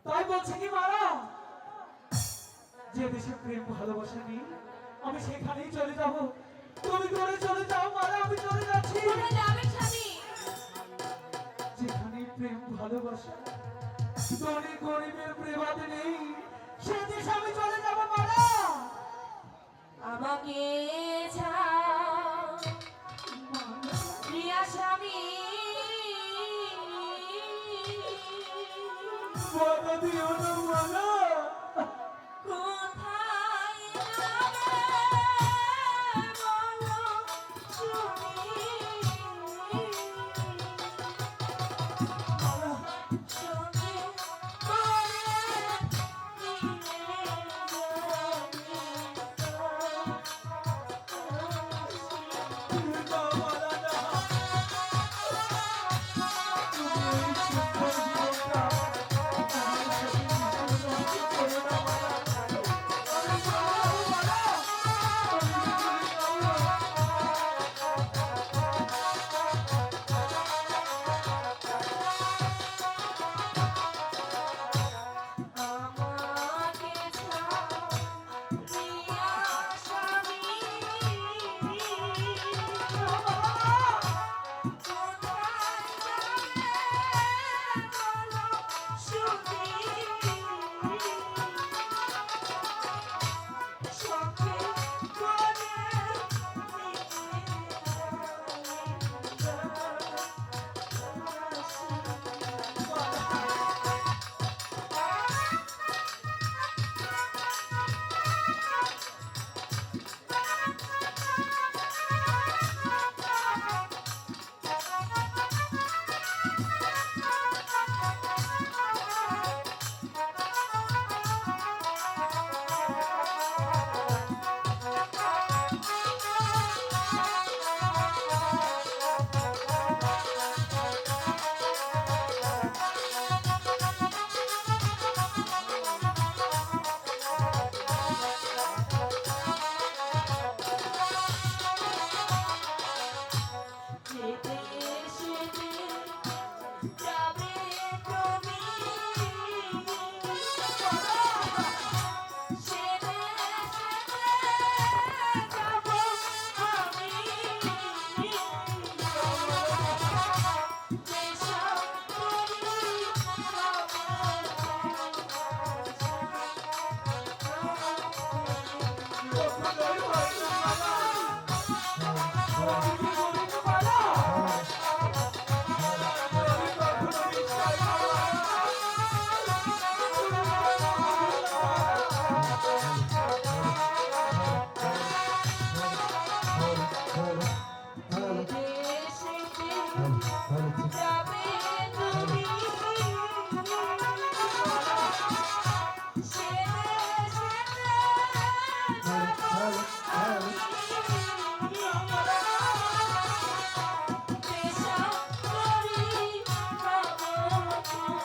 তাই বলছি কি মারা, যে দেশে প্রেম ভালোবাসা নেই আমি সেখানেই চলে যাব। তুমি করে চলে যাও মারা, আমি চলে যাচ্ছি। কোথায় যাবেন স্বামী? যেখানে প্রেম ভালোবাসা ধনী গরিবের প্রেমাতে নেই সে দেশে আমি চলে যাব মারা। আমাকে ছাড় প্রিয়া স্বামী, বাধা দিও না মারা। কোথায় যাবে বলো শুনি, মারা সঙ্গে করে নিয়ে যাবে। না মারা না, তুমি এই সুন্দর জীবনটা আমার সাথে নষ্ট করো না মারা। আমি চলে যাবো মারা, আমি চলে যাবো। আমাকে ছাড় প্রিয়া স্বামী, কোথায় যাবে বলো শুনি, সঙ্গে করে যেতে সেতে যাবে তুমি, সেতে সেতে যাব আমি, যেসব করি যেতে সেতে যাবে তুমি, সেতে সেতে যাব আমি, যেসব করি হব তোমার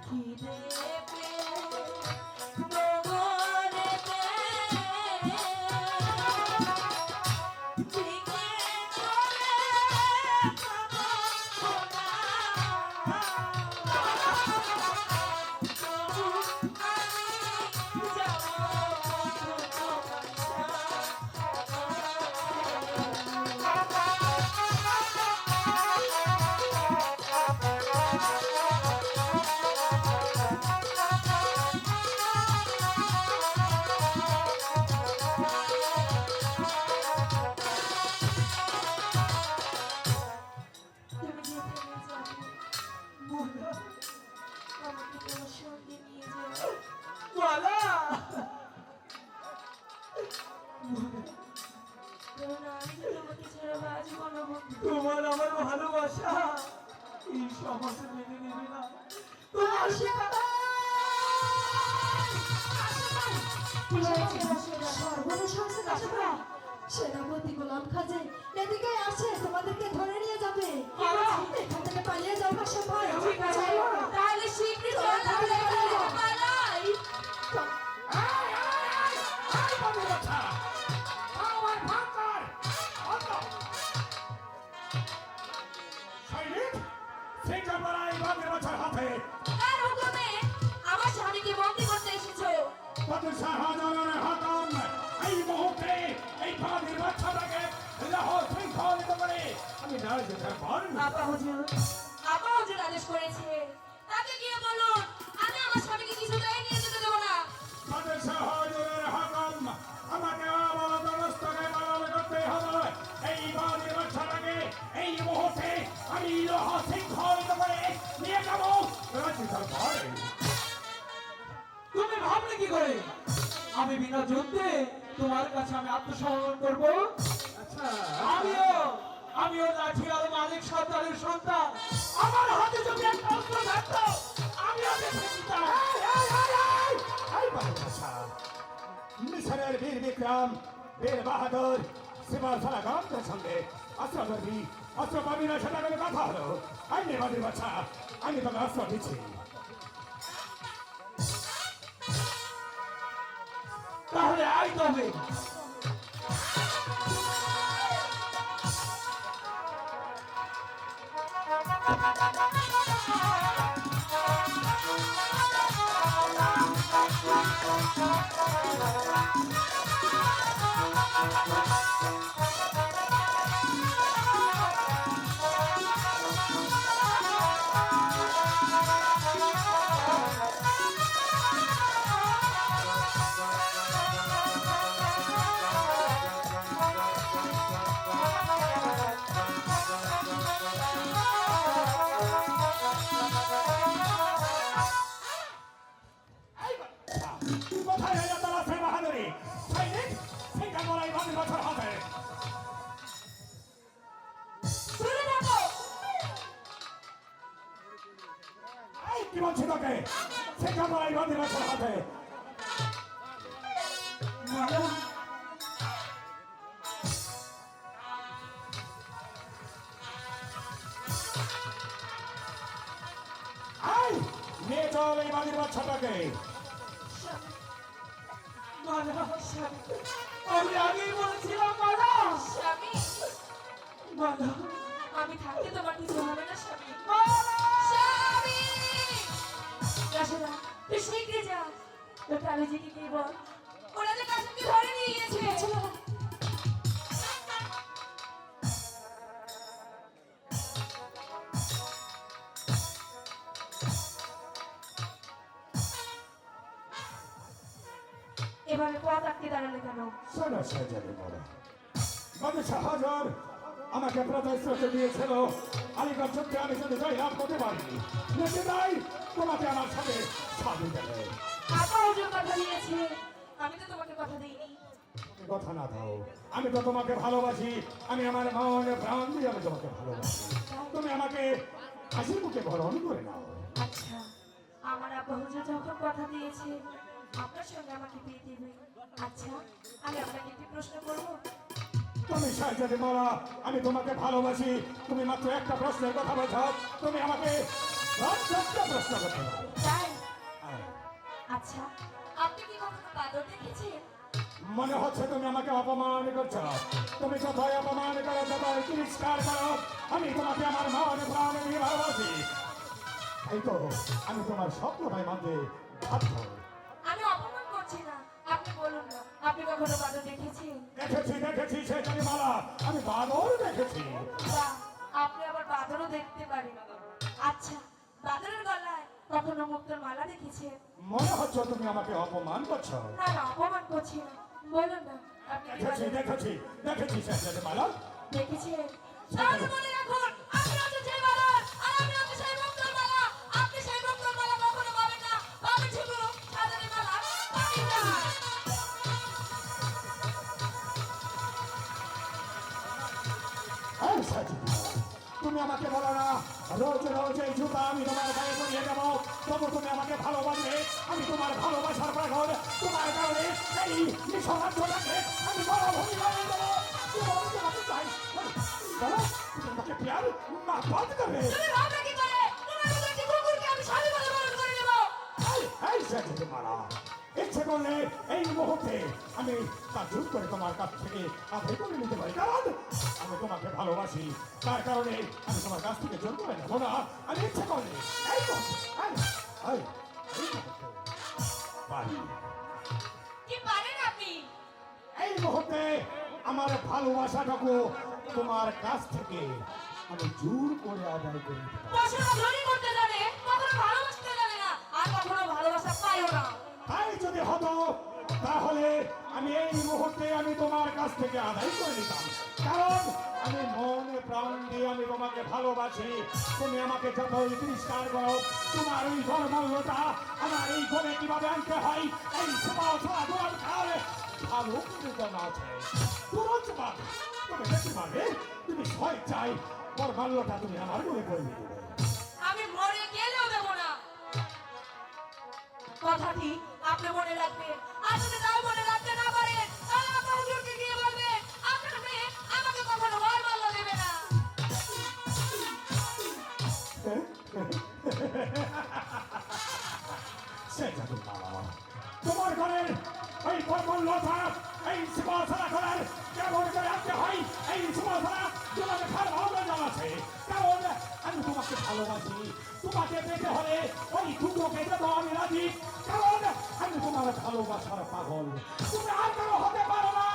খিদে পেয়ে গগনেতে ঝিঙে চলে খাবো সোনা, তবু আমি যাবো তুমি যেখানে যাবে আমাকে তোমার সঙ্গে নিয়ে যাও। মালা কারণ আমি তো তোমাকে ছাড়া বাঁচব না বন্ধু। তোমার আমার ভালোবাসা এই সমাজ মেনে নেবে না। তোমার কি হয়েছে? সর্বদা সংসার সেনাপতি গোলাম খাজে এদিকে আসে, তোমাদেরকে ধরে নিয়ে যাবে। বাবা! এখান থেকে পালিয়ে যাও ভাষা ভাই। ঠিক আছে, চলো। তাহলে শীঘ্রই চল, তাহলে পালাই। এই বাবুর বাচ্চা আমার ভাঙার সৈনিক সিংহ বড়াই বাবুর বাচ্চার হাতে কার হুকুমে আমার স্বামীকে বন্দি করতে এসেছো? বাদুর শাহজাহানের হাকাম এই মুহূর্তে এই বাবুর বাচ্চাটাকে লাহোর শৃঙ্খলিত করে আমি না যেতে পারি না। আপা হুজুর, আপা হুজুর আদেশ করেছে, তাকে গিয়ে বলুন আমি আমার স্বামীকে কিছুতেই নিয়ে যেতে দেবো না। বাদুর শাহজাহানের হাকাম আমাকে আবার দরস্তকে পালন করতে হবে। এই বাবুর বাচ্চাটাকে এই মুহূর্তে আমি লাহোর শৃঙ্খলিত করে নিয়ে যাবো রাজিতার ঘরে। তুমি ভাবলে কি করে আমি বিনা যুদ্ধে তোমার কাছে আমি আত্মসমর্পণ করব? আচ্ছা আমিও লাঠিয়াল মালিক সর্দারের সন্তান। আমার হাতে যদি একটা অস্ত্র থাকতো আমি ওকে ফেলতাম। এই বাবুর বাচ্চা মিশরের বীর বিক্রম বীর বাহাদুর সিপাহ সালাগণদের সঙ্গে অস্ত্র ধরবি, অস্ত্র পাবি না সেটা কোনো কথা হলো? এই নে বাবুর বাচ্চা, আমি তোকে অস্ত্র দিচ্ছি। তাহলে আই তবে কোথায় হয়ে তোরা সেই বাহাদুরি? সৈনিক সিংহ বড়াই বাবুর বাচ্চার হাতে। দূরে থাকো। এই কি বলছি তোকে? সিংহ বড়াই বাবুর বাচ্চার হাতে। এই নিয়ে চল এই বাবুর বাচ্চাটাকে। মালা, আমি আগেই বলেছিলাম মালা। স্বামী, মালা, আমি থাকতে তোমার কিছু হবে না স্বামী। মালা। স্বামী! রাশেদা, তুই শীঘ্রই যা। তোর কালেজিকে গিয়ে বল, ওরা যে কাসিমকে ধরে নিয়ে গেছে। চলো। এভাবে পথ আটকে দাঁড়ালে কেন? শোনো শাহজাহান বড় বাদুর শাহজাহান আমাকে প্রতিশ্রুতি দিয়েছিল আলিগড় যুদ্ধে আমি যদি জয়লাভ করতে পারি নাকি তাই তোমাকে আমার সাথে সাথে দেবে। আপা হুজুর কথা দিয়েছে, আমি তো তোমাকে কথা দিইনি। তুমি কথা না দাও, আমি তো তোমাকে ভালোবাসি, আমি আমার মন প্রাণ দিয়ে আমি তোমাকে ভালোবাসি। তুমি আমাকে হাসি মুখে বরণ করে নাও। আচ্ছা, আমার আপা হুজুর যখন কথা দিয়েছে আপনার সঙ্গে আমাকে বিয়ে দেবে, আচ্ছা আমি আপনাকে একটি প্রশ্ন করবো। তুমি শাহজাহান মারা, আমি তোমাকে ভালোবাসি, তুমি মাত্র একটা প্রশ্নের কথা বলছো, তুমি আমাকে 10টা প্রশ্ন করতে পারো। তাই? আচ্ছা, আপনি কি কখনো বাদর দেখেছেন? মনে হচ্ছে তুমি আমাকে অপমান করছো। তুমি কোথায় অপমান করো, কোথায় তিরস্কার করো, আমি তোমাকে আমার মন প্রাণ দিয়ে ভালোবাসি। এই তো আমি তোমার স্বপ্নটাই মানতে বাধ্য। আমি অপমান করছি না, আপনি বলুন না, আপনি কখনো বাদর দেখেছেন? দেখেছি সে জানি মালা, আমি বাদর দেখেছি। বাহ, আপনি আবার বাদরও দেখতে পারেন। আচ্ছা, বাদরের গলায় কখনো মুক্তোর মালা দেখেছেন? মনে হচ্ছে তুমি আমাকে অপমান করছো। না না, অপমান করছি না, বলুন না আপনি কি দেখেছি সে জানি মালা। দেখেছেন? তাহলে মনে রাখুন, আপনি হচ্ছেন সেই বাদর, আর আমি হচ্ছি সেই মুক্তোর মালা। আপনি সেই মুক্তোর মালা কখনো পাবেন না, পাবেন শুধু সাজানি মালা। পাবেন না। এই সাজিদা, তুমি আমাকে বলো না রোজ রোজ এই জুতা আমি তোমার গায়ে পরিয়ে দেবো, তবু তুমি আমাকে ভালোবাসবে। আমি তোমার ভালোবাসার পাগল, তোমার কারণে এই নিঃস্বার্থটাকে আমি বড় ভূমিকা দেবো। তোমাকে চাই বলো তুমি আমাকে প্যার না বাদ করবে তুমি ভাবলে কি করে তোমার মতো একটি কুকুরকে আমি স্বামী বলে বরণ করে নেব এই সেটা মারা ইচ্ছে করলে এই মুহূর্তে আমি তা জোর করে তোমার কাছ থেকে আদায় করে নিতে পারি কারণ আমি তোমাকে ভালোবাসি তার কারণে আমি তোমার কাছ থেকে জোর করে নেবো না আমি ইচ্ছে করলে এই মুহূর্তে এই মুহূর্তে পারি কি পারেন আপনি এই মুহূর্তে আমার ভালোবাসাটাকে তোমার কাছ থেকে আমি জোর করে আদায় করে নিতে পারি পড়াশোনা ধনী করতে জানে কখনো ভালোবাসতে জানে না আর কখনো ভালোবাসা পাইও না তাই যদি হতো তাহলে আমি এই মুহূর্তে আমি তোমার কাছ থেকে আদায় করে নিতাম কারণ আমি মনে প্রাণ দিয়ে আমি তোমাকে ভালোবাসি তুমি আমাকে যতই তিরস্কার করো তোমার ওই ধর্মটা আমার এই ঘরে কিভাবে আনতে হয় এই সমাজ ভালো করে জানা আছে তুরন্ত পাবে তুমি দেখতে পাবে তুমি ভয় চাই বরমাল্যটা তুমি আমার ঘরে করে দিবে আমি মরে গেলেও দেব না কথাটি আপনি মনে রাখবেন আর যদি নাও মনে রাখতে না পারেন তাহলে আপনার হুজুরকে গিয়ে বলবেন আপনার মেয়ে আমাকে কখনো বরমাল্য দেবে না সেটা তোমার ঘরের এই বরমাল্যটা এই সীমাছাড়া করার কেমন করে আনতে হয় এই সীমাছাড়া তোমাকে খার ভালো জানাচ্ছে কারণ আমি তোমাকে ভালোবাসি তোমাকে পেতে হলে ওই দুটোকে দেবো আমি রাজি কারণ আমি তোমার ভালোবাসার পাগল তুমি আর কারো হতে পারো না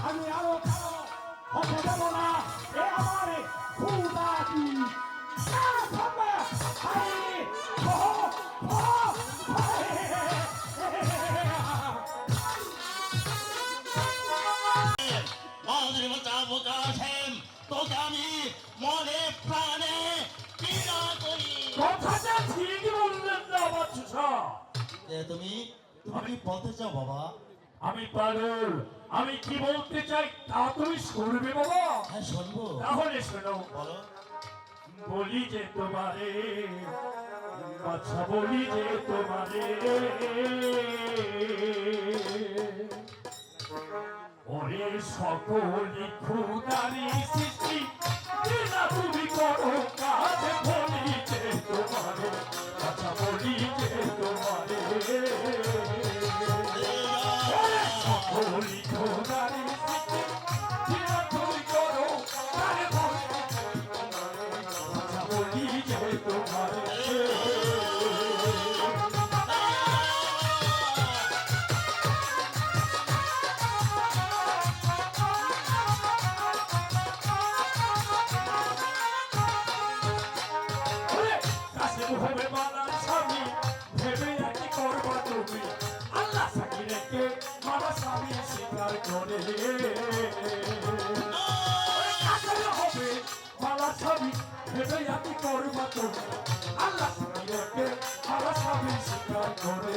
আমি আরো কারো হতে দেবো না এ আমার খুদা কি তোকে আমি মনে প্রাণে ঘৃণা করি কথাটা ঠিকই বললেন না বাচ্চা তুমি কি বলতে চাও বাবা আমি পাগল আমি কি বলতে চাই তা তুমি শুনবে বাবা হ্যাঁ শুনবো তাহলে শোনো বলো বলি যে তোমারে আচ্ছা বলি যে তোমারে ওরে সকলি খুদারি সৃষ্টি না তুমি করো কাজ বলি যে তোমারে আচ্ছা বলি যে তোমারে সকলি খুদারি সৃষ্টি না তুমি করো কাজ বলি যে তোমারে হবে মালার স্বামী ভেবে একই করবা তুমি আল্লাহ সাকি রেখে মালা স্বামী স্বীকার করে হবে মালা স্বামী ভেবে একই করবা তুমি আল্লাহ সাকি রেখে মালা স্বামী স্বীকার করে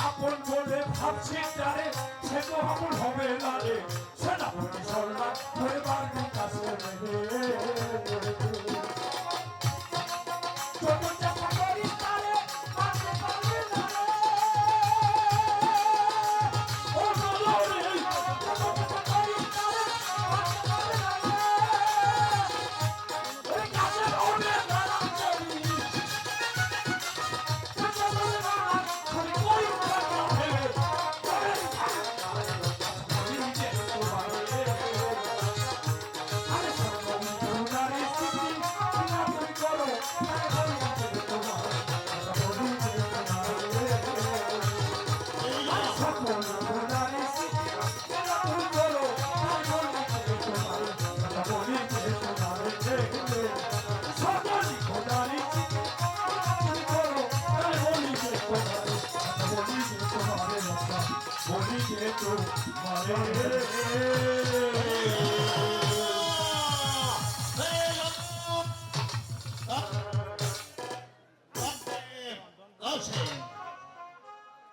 আপন বলে ভাবছি তারে সে তো আপন হবে না রে সেনাপতি সরকার ধরে বাড়ির কাছে যত চেষ্টা করি তারে মারতে পারবে না রে ও নরে যত চেষ্টা করি তারে মারতে পারবে না রে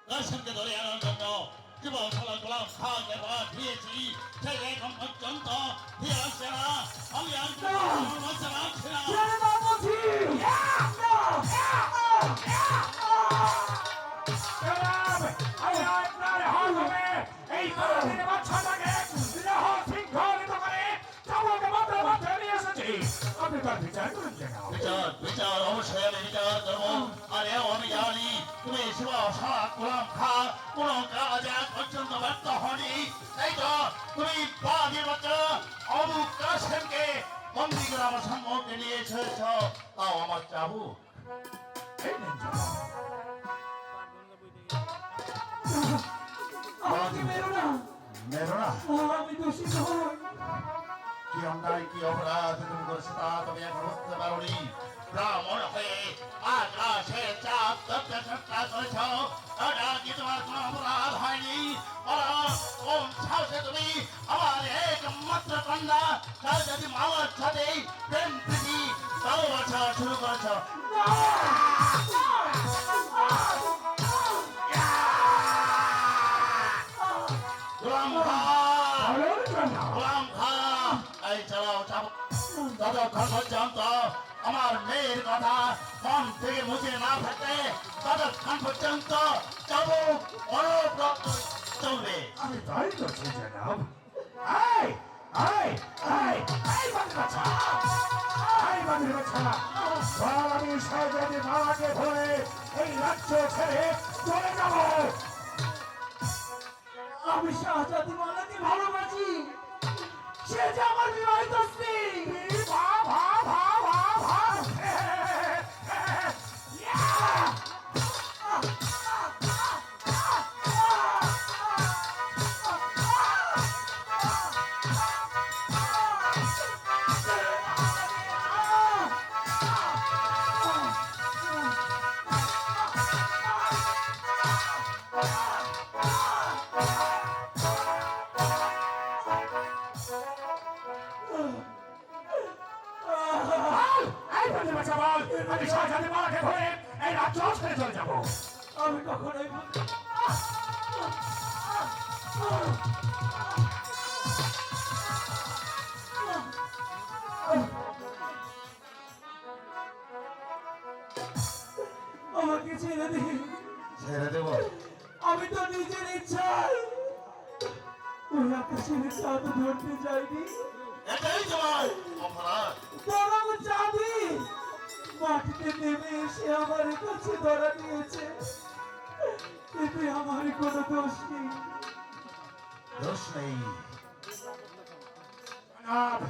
কাশেমকে ধরে আনার জন্য জীবন সালাম গোলাম খাকে পাঠিয়েছি সে এখন পর্যন্ত ফিরে আসছে না আমি আর বলতে পারছি না জনাব, আমি আপনার হাত ধরে এই পরাধীন বাচ্চাটাকে লাহোর শৃঙ্খলিত করে চাবুকে মাত্র মাত্র নিয়ে এসেছি। আপনি তার বিচার করুন জনাব। বিচার অবশ্যই আমি বিচার করবো আর এও আমি জানি তুমি শিবা সারা গোলাম খা কোন কাজ আজ পর্যন্ত ব্যর্থ হয়নি তাই তো তুমি বাঘের বাচ্চা অবু কাশেমকে বন্দি করে আমার সম্মুখে নিয়ে এসেছ তাও আমার চাবু এই নিন জনাব। আমাকে মেরো না, মেরো না আমি দোষী নই। কি অন্যায় কি অপরাধ তুমি করেছো তা তুমি এখন বুঝতে পারোনি ব্রাহ্মণ হয়ে আকাশে চাপ তত্ত্বে চেষ্টা করেছ ওটা কি তোমার কোনো অপরাধ হয়নি কোন সাহসে তুমি আমার একমাত্র কন্যা তার যদি মামার সাথে প্রেম প্রীতি ভালোবাসা শুরু করেছ গোলাম খা বলুন জনাব। গোলাম খা এই চালাও চাবো ততক্ষণ পর্যন্ত আমার মেয়ের কথা মন থেকে মুছে না থাকে ততক্ষণ পর্যন্ত চাবো অনবরত চলবে আমি তাই করছি জনাব। এই, এই, এই, এই বাঘের বাচ্চা! এই বাঘের বাচ্চা! বল আমি সহজে মাকে ধরে এই রাজ্য ছেড়ে চলে যাব। আমি শাহজাদি মালাকে ভালোবাসি, সে যে আমার বিবাহিত স্ত্রী। ভা, ভা, ভা, ভা, ভা। ইয়া! বল, এই বাঘের বাচ্চা বল, আমি সহজে মাকে ধরে এই রাজ্য ছেড়ে চলে যাব। আমি কখনোই আমাকে ছেড়ে দিন। ছেড়ে দেবো আমি তো নিজের ইচ্ছায় ওই আকাশের চাঁদ ধরতে যাইনি, এটাই তোমার অপরাধ বরং চাঁদি মাটিতে নেমে এসে আমার কাছে ধরা দিয়েছে। এতে আমার কোনো দোষ নেই। দোষ নেই জনাব,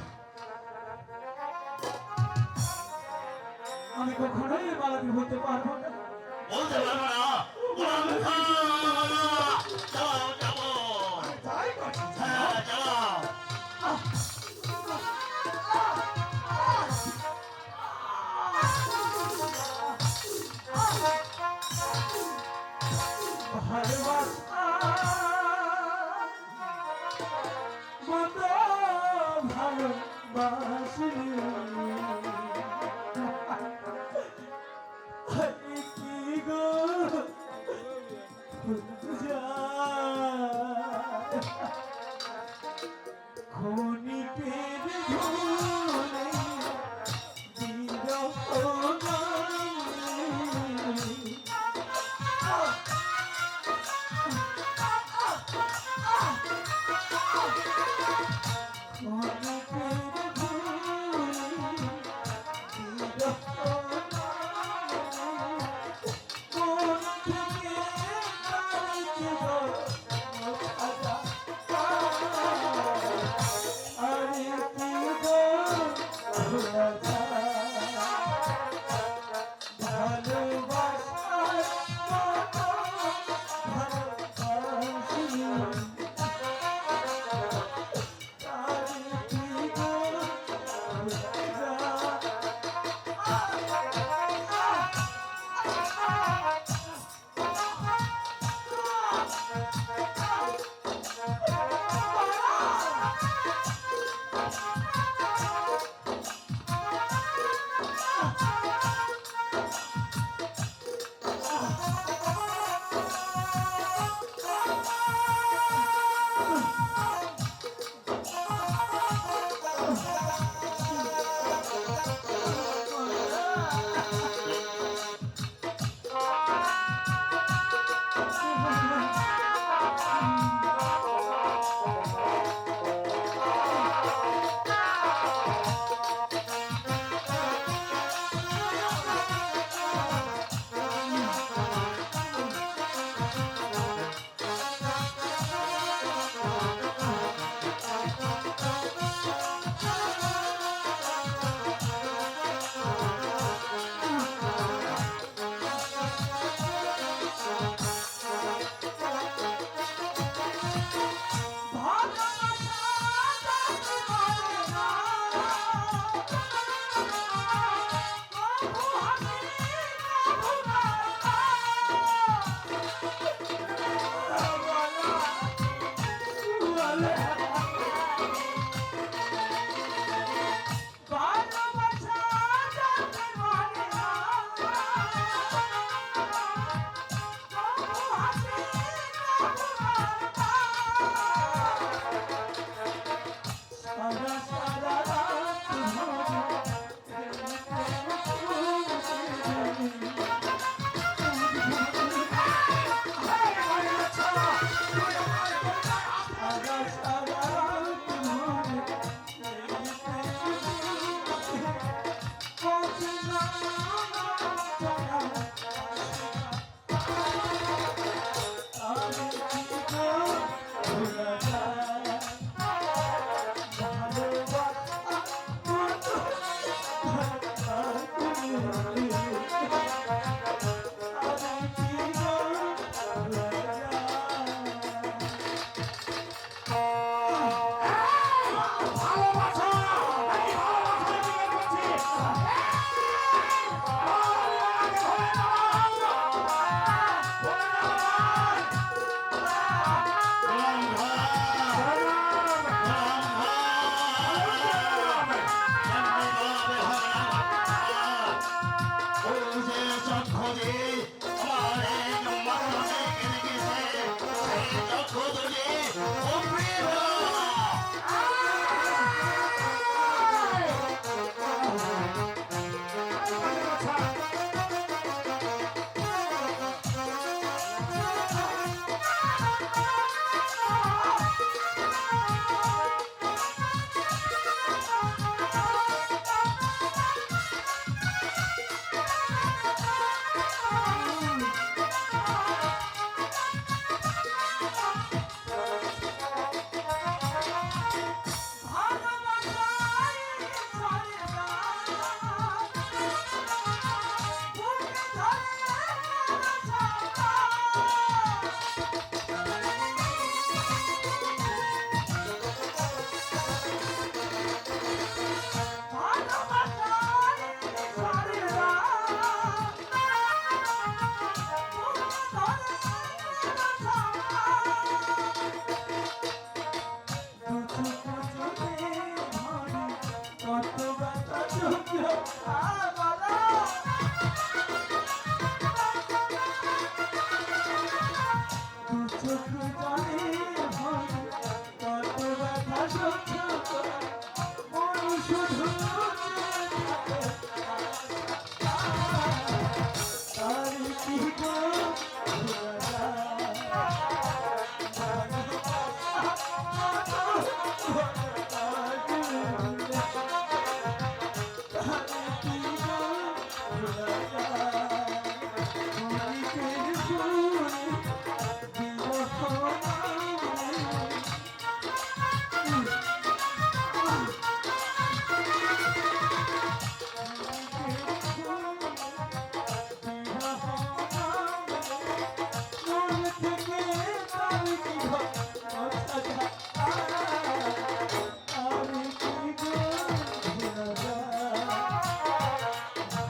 আমি কখনোই এ মালাকে হতে পারবো না। বলতে পারবো না গোলাম খা চালাও যাবো আমি তাই করছি জনাব। হ্যাঁ চালাও ভালোবাসা মন্দ ভালোবাসিনি, কি গো খনিকের ধরে বিরহ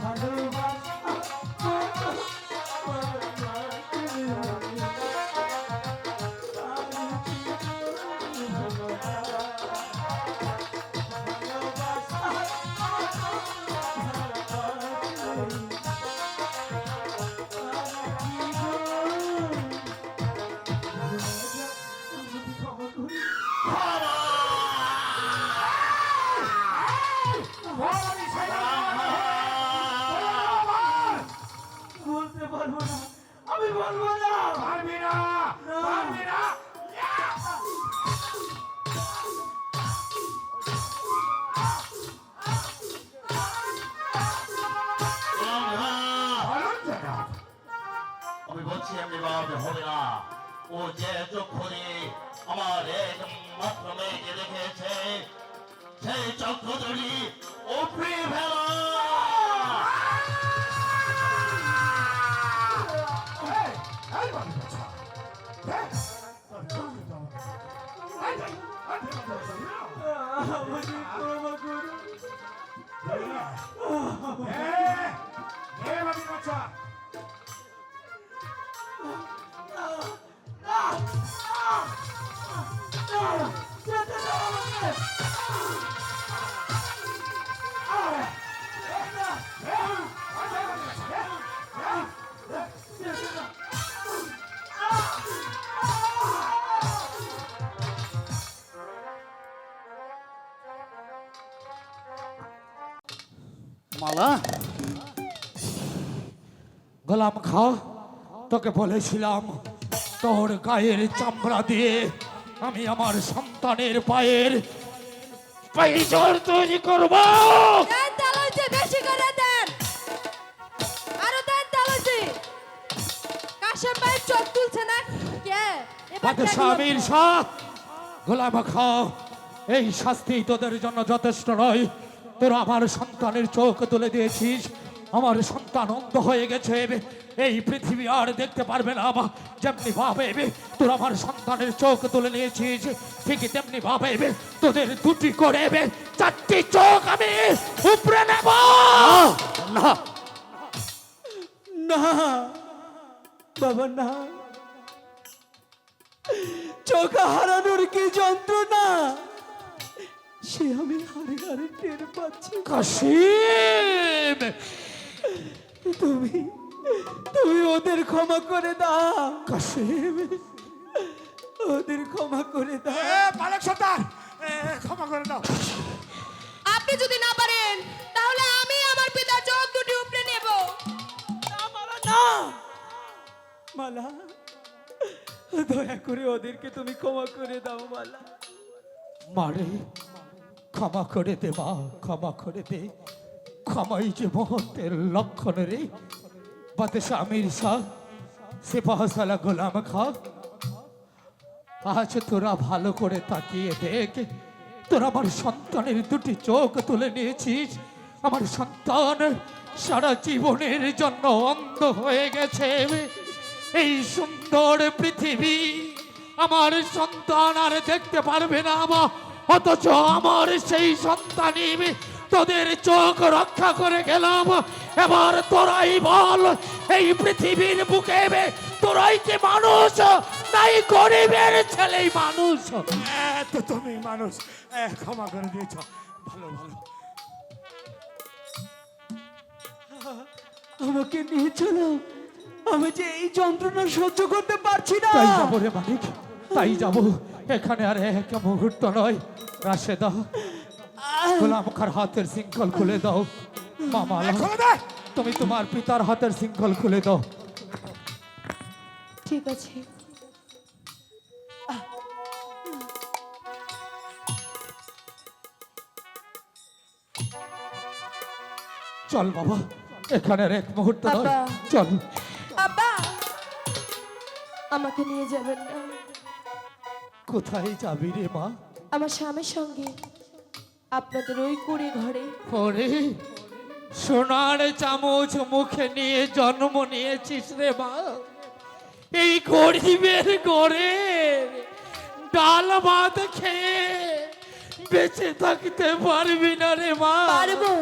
ভালোবাসা সেমনি ভাবে হবে না। ও যে চক্ষুরে আমার একমাত্র মেয়েকে দেখেছে, সেই চক্ষু দুটি উপড়ে ফেলা। এই বাড়ি বাছা তোর চোখে তো আমাকে আমাকে ক্ষমা করুন। বাড়ি বাছা যেতে দাও আমাকে। মালা, গোলাম খা, তোকে বলেছিলাম তোর গায়ের চামড়া দিয়ে আমি আমার সন্তানের পায়ের পাইজর তৈরি করব। দেন তালুজি, বেশি করে দেন, আরো দেন তালুজি। কাশেম ভাই চোখ তুলছে না কে? এবার বাদশাহ দেখলাম আমির তো। শাহ, গোলাম খা, এই শাস্তি তোদের জন্য যথেষ্ট নয়। তোরা আমার সন্তানের চোখ তুলে দিয়েছিস, আমার সন্তান অন্ধ হয়ে গেছে, এই পৃথিবী আর দেখতে পারবে না। যেমনি ভাবে তোরা আমার সন্তানের চোখ তুলে নিয়েছিস, ঠিক তেমনি ভাবে তোদের দুটি করে 4টি চোখ আমি উপরে নেব। না না বাবা, না। চোখ হারানোর কি যন্ত্রণা সে আমি হারে হারে টের পাচ্ছি। কাশিম, তুমি তুমি ওদের ক্ষমা করে দাও, কাশিম, ওদের ক্ষমা করে দাও। মালিক সর্দার, ক্ষমা করে দাও। আপনি যদি না পারেন তাহলে আমি আমার পিতার চোখ দুটি উপড়ে নেব। না মালা, দয়া করে ওদেরকে তুমি ক্ষমা করে দাও মালা। মারে, ক্ষমা করে দে মা, ক্ষমা করে দে। ক্ষমাই যে মহত্বের লক্ষণ রে। বাদশাহ আমির শাহ, সিপাহ সালার গোলাম খা, আজ তোরা ভালো করে তাকিয়ে দেখ, তোরা আমার সন্তানের দুটি চোখ তুলে নিয়েছিস। আমার সন্তান সারা জীবনের জন্য অন্ধ হয়ে গেছে। এই সুন্দর পৃথিবী আমার সন্তান আর দেখতে পারবে না, অথচ আমার সেই সন্তানই তোদের চোখ রক্ষা করে গেলাম। এবার তোরাই বল, এই পৃথিবীর বুকে তোরাই কি মানুষ, নাই গরিবের ছেলেই মানুষ? তো তুমি মানুষ, ক্ষমা করে দিয়েছ, ভালো ভালো। আমাকে নিয়ে চলো, আমি যে এই যন্ত্রণা সহ্য করতে পারছি না। তাই যাবো রে মালিক, তাই যাবো। এখানে আর এক মুহূর্ত নয়। রাশেদা, গোলাম খার হাতের শৃঙ্খল খুলে দাও। মামা, তুমি তোমার পিতার হাতের শৃঙ্খল খুলে দাও। ঠিক আছে। চল বাবা, এখানে আর এক মুহূর্ত নয়, বাবা। চল। আব্বা, আমাকে নিয়ে যাবেন না, কোথায় যাবি রে মা? আমার স্বামীর সঙ্গে আপনাদের ওই কুড়ে ঘরে। ওরে, সোনার চামচ মুখে নিয়ে জন্ম নিয়েছিস রে মা। এই গরিবের ঘরে ডাল ভাত খেয়ে বেঁচে থাকতে পারবি না রে মা। পারবো,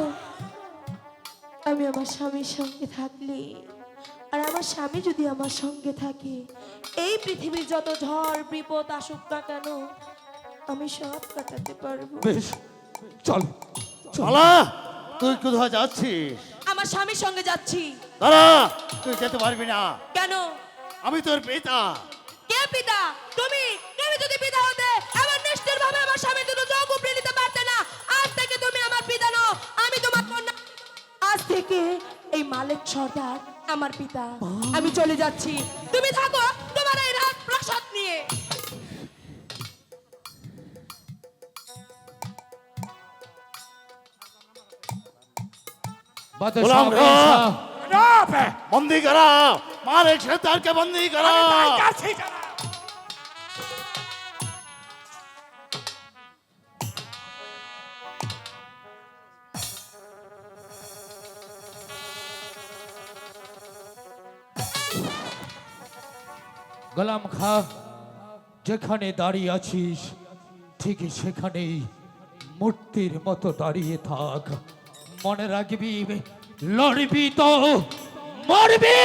আমি আমার স্বামীর সঙ্গে থাকলে, আর আমার স্বামী যদি আমার সঙ্গে থাকে, এই পৃথিবীর যত ঝড় বিপদ আসুক না কেন আমি সব কাটাতে পারবো। বেশ, চল চল। মালা, তুই কোথায় যাচ্ছিস? আমার স্বামীর সঙ্গে যাচ্ছি। দাঁড়া, তুই যেতে পারবি না, কেন? আমি তোর পিতা। কে পিতা? তুমি। তুমি যদি পিতা হতে এমন নিষ্ঠুর ভাবে আমার স্বামী দুটো চোখ উপড়ে নিতে পারতে না। আজ থেকে তুমি আমার পিতা নও, আমি তোমার কন্যা। আজ থেকে এই মালিক সর্দার আমার পিতা। আমি চলে যাচ্ছি, তুমি থাকো তোমার এই রাজ প্রাসাদ নিয়ে। বাদশাহ আমির শাহ, জনাব বন্দি করা, মালিক সর্দারকে বন্দি করা। তাই যাচ্ছি জনাব। গোলাম খা, যেখানে দাঁড়িয়ে আছিস ঠিক সেখানেই মূর্তির মতো দাঁড়িয়ে থাক। মনে রাখবি, লড়বি তো মরবি।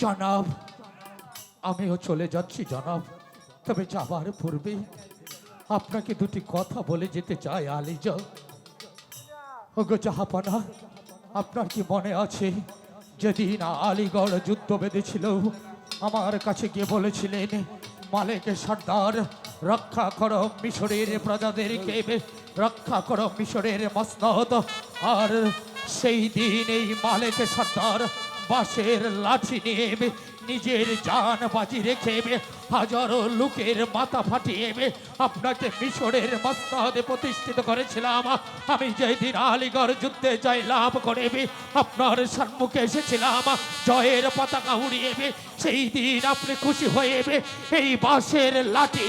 জনাব, আমিও চলে যাচ্ছি জনাব, তবে যাবার পূর্বে আপনাকে দুটি কথা বলে যেতে চাই আলিজা। ওগো জাহাপানা, আপনার কি মনে আছে যেদিন আলিগড় যুদ্ধ বেঁধেছিল, আমার কাছে গিয়ে বলেছিলেন, মালিক সর্দার রক্ষা করো মিশরের প্রজাদেরকে, রক্ষা করো মিশরের মসনদ। আর সেই দিন এই মালিক সর্দার বাঁশের লাঠি নিয়ে নিজের জান বাজি রেখে হাজারো লোকের মাথা ফাটিয়ে আপনাকে মিশরের মসনদে প্রতিষ্ঠিত করেছিলাম। আমি যেই দিন আলিগড় যুদ্ধে জয় লাভ করে আপনার সম্মুখে এসেছিলাম জয়ের পতাকা উড়িয়ে, সেই দিন আপনি খুশি হয়ে এই বাঁশের লাঠি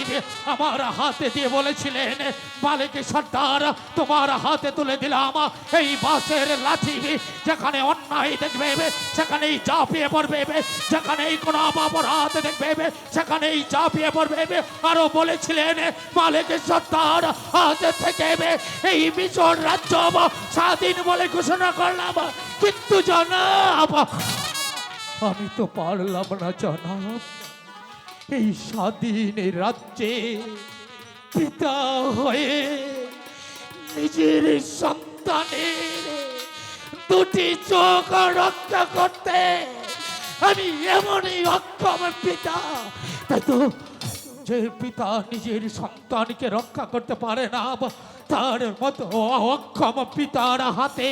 আমার হাতে দিয়ে বলেছিলেন, মালিক সর্দার তোমার হাতে তুলে দিলাম এই বাঁশের লাঠি, যেখানে অন্যায় দেখবে সেখানেই ঝাঁপিয়ে পড়বে, যেখানেই কোনো অপরাধ দেখবে সেখানেই ঝাঁপিয়ে পড়বে। আরো বলেছিলেন, মালিক সর্দার আজ থেকে এই মিশর রাজ্য স্বাধীন বলে ঘোষণা করলাম। কিন্তু জনাব, আমি তো পারলাম না জনাব, এই স্বাধীন রাজ্যে পিতা হয়ে নিজের সন্তানের দুটি চোখ রক্ষা করতে আমি এমনই অক্ষম পিতা। তাই তো যে পিতা নিজের সন্তানকে রক্ষা করতে পারে না, তার মতো অক্ষম পিতার হাতে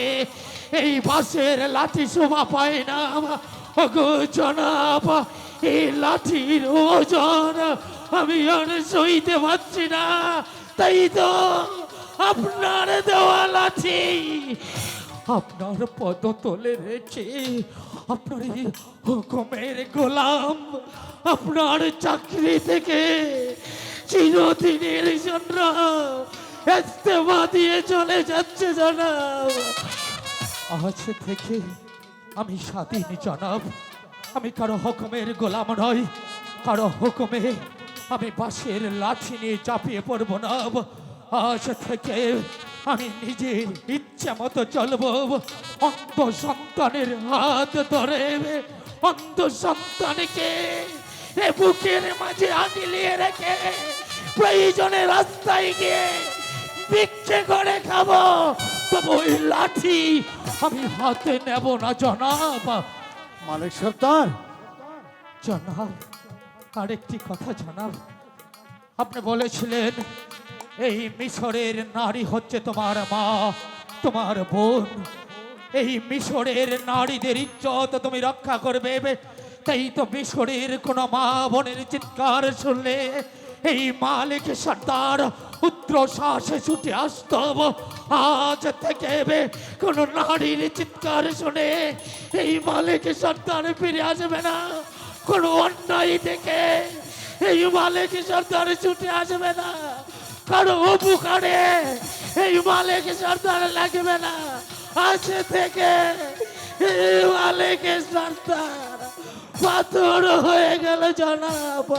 এই বাঁশের লাঠি শোভা পায় না। ওগো জনাব, এই লাঠির ওজন আমি আর সইতে পারছি না, তাই তো আপনার দেওয়া লাঠি আপনার পদতলে রেখে আপনার এই হুকুমের গোলাম আপনার চাকরি থেকে চিরদিনের জন্য ইস্তফা দিয়ে চলে যাচ্ছে জনাব। আজ থেকে আমি স্বাধীন জনাব, আমি কারো হুকুমের গোলাম নই, কারো হুকুমে আমি বাঁশের লাঠি নিয়ে চাপিয়ে পড়ব না। আজ থেকে আমি নিজের ইচ্ছা মতো চলবো, অন্ধ সন্তানের হাত ধরে অন্ধ সন্তানকে বুকের মাঝে আগলিয়ে রেখে প্রয়োজনে রাস্তায় গিয়ে ভিক্ষে করে খাবো, তবে ওই লাঠি আমি হাতে নেব না জনাব। মালিক সর্দার, জনাব, আরেকটি কথা জনাব, আপনি বলেছিলেন এই মিশরের নারী হচ্ছে তোমার মা, তোমার বোন। এই মিশরের নারীদের ইজ্জত তুমি রক্ষা করবে, তাই তো মিশরের কোন মা বোনের চিৎকার শুনলে এই মালিক সর্দার পুত্র সাহসে ছুটে আসত। আজ থেকে কোন নারীর চিৎকার শুনে এই মালিক সর্দার ফিরে আসবে না, কোন অন্যায় থেকে এই মালিক সর্দার ছুটে আসবে না, কারো উপকারে এই মালিক সর্দার লাগবে না। আজ থেকে এই মালিক সর্দার পাথর হয়ে গেল জনাব,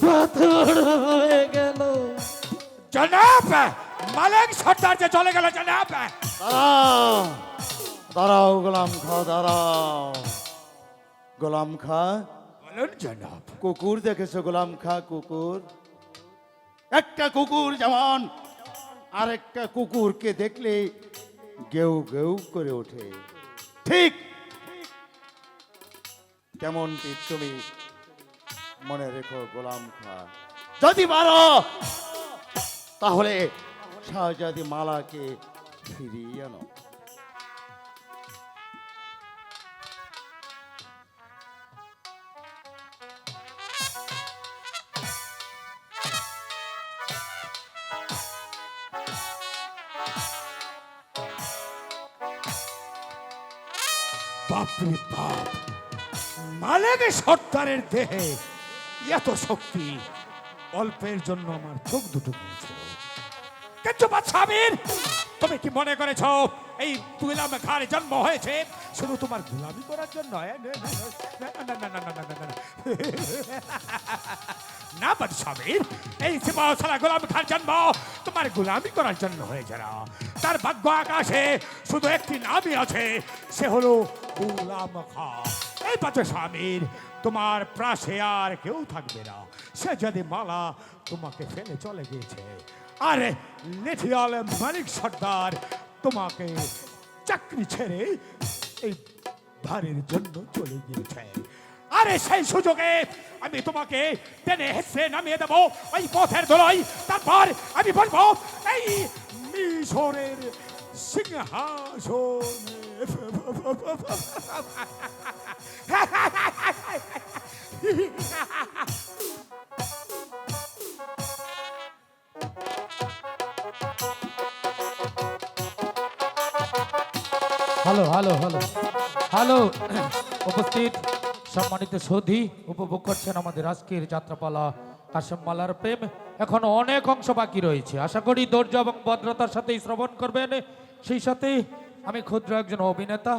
পাথর হয়ে গেল। জনাব, মালিক সর্দার যে চলে গেল জনাব। দাঁড়াও দাঁড়াও গোলাম খা, দাঁড়াও গোলাম খা। বলুন জনাব। কুকুর দেখেছো গোলাম খা? কুকুর, একটা কুকুর যেমন আরেকটা কুকুরকে দেখলে গেউ গেউ করে ওঠে, ঠিক তেমনটি তুমি মনে রেখো গোলাম খা। যদি পারো তাহলে শাহজাদি মালাকে ফিরিয়ে আনো। বাপরে বাপ, মালেক সর্দারের দেহে এত শক্তি, অল্পের জন্য আমার চোখ দুটো গিয়েছিল। কিন্তু বাদশাহ আমির, তুমি কি মনে করেছ এই তুইলাম খার জন্ম হয়েছে শুধু তোমার গোলামি করার জন্য? না বাদশাহ আমির, এই সিপাহসালা গোলাম খার জন্ম তোমার গোলামি করার জন্য হয়েছে না। তার ভাগ্য আকাশে শুধু একটি নামই আছে, সে হলো গোলাম খা। এই বাদশাহ আমির, তোমার প্রাসে আর কেউ থাকবে না। সে যদি মালা তোমাকে ফেলে চলে গিয়েছে, আরে লেঠিয়াল মালিক সর্দার তোমাকে চাকরি ছেড়ে এই ভারের জন্য চলে গিয়েছে। আরে সেই সুযোগে আমি তোমাকে টেনে হেসে নামিয়ে দেবো ওই পথের দোলাই। তারপর আমি বলবো এই মিশরের হ্যালো হ্যালো হ্যালো হ্যালো, উপস্থিত সম্মানিত সৌধি, উপভোগ করছেন আমাদের আজকের যাত্রাপালা কাশেম মালার প্রেম। এখন অনেক অংশ বাকি রয়েছে, আশা করি ধৈর্য এবং ভদ্রতার সাথে শ্রবণ করবেন। সেই সাথে আমি ক্ষুদ্র একজন অভিনেতা,